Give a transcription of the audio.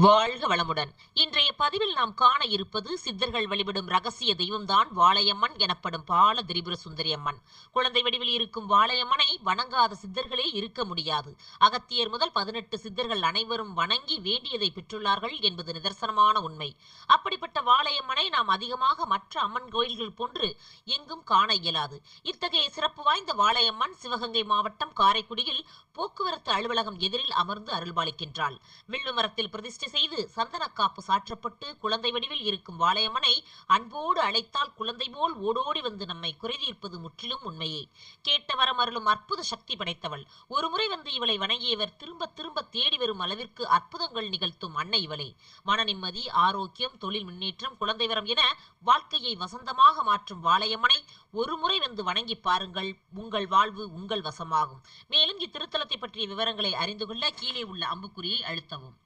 வாழ்க வளமுடன். இன்றைய பதிவில் நாம் காண இருப்பது சித்தர்கள் வழிபடும் ரகசிய தெய்வம்தான் வாளையம்மன் எனப்படும் பால திரிபுர சுந்தரி அம்மன். குழந்தை வடிவில் இருக்கும் வாளையம்மனை வணங்காத சித்தர்களே இருக்க முடியாது. அகத்தியர் முதல் 18 சித்தர்கள் அனைவரும் வணங்கி வேண்டியதை பெற்றுள்ளார்கள் என்பது நிதர்சனமான உண்மை. அப்படிப்பட்ட வாளையம்மனை நாம் அதிகமாக மற்ற அம்மன் கோயில்கள் போன்று எங்கும் காண இயலாது. இத்தகைய சிறப்பு வாய்ந்த வாளையம்மன் சிவகங்கை மாவட்டம் காரைக்குடியில் போக்குவரத்து அலுவலகம் எதிரில் அமர்ந்து அருள்பாலிக்கின்றாள். வில்வ மரத்தில் பிரதிஷ்டை செய்து சந்தனக்காப்பு சாற்றப்பட்டு குழந்தை வடிவில் இருக்கும் வாளையம்மனை அன்போடு அழைத்தால் குழந்தை போல் ஓடோடி வந்து நம்மை குறைதீர்ப்பது முற்றிலும் உண்மையே. கேட்ட வரம் அருளும் அற்புத சக்தி படைத்தவள். ஒருமுறை வந்து இவளை வணங்கியவர் திரும்ப திரும்ப தேடி வரும் அளவிற்கு அற்புதங்கள் நிகழ்த்தும் அன்னை இவளே. மன நிம்மதி, ஆரோக்கியம், தொழில் முன்னேற்றம், குழந்தை வரம் என வாழ்க்கையை வசந்தமாக மாற்றும் வாளையம்மனை ஒருமுறை வந்து வணங்கி பாருங்கள். உங்கள் வாழ்வு உங்கள் வசமாகும். மேலும் இத்திருத்தலத்தை பற்றிய விவரங்களை அறிந்து கொள்ள கீழே உள்ள அம்புக்குறியை அழுத்தவும்.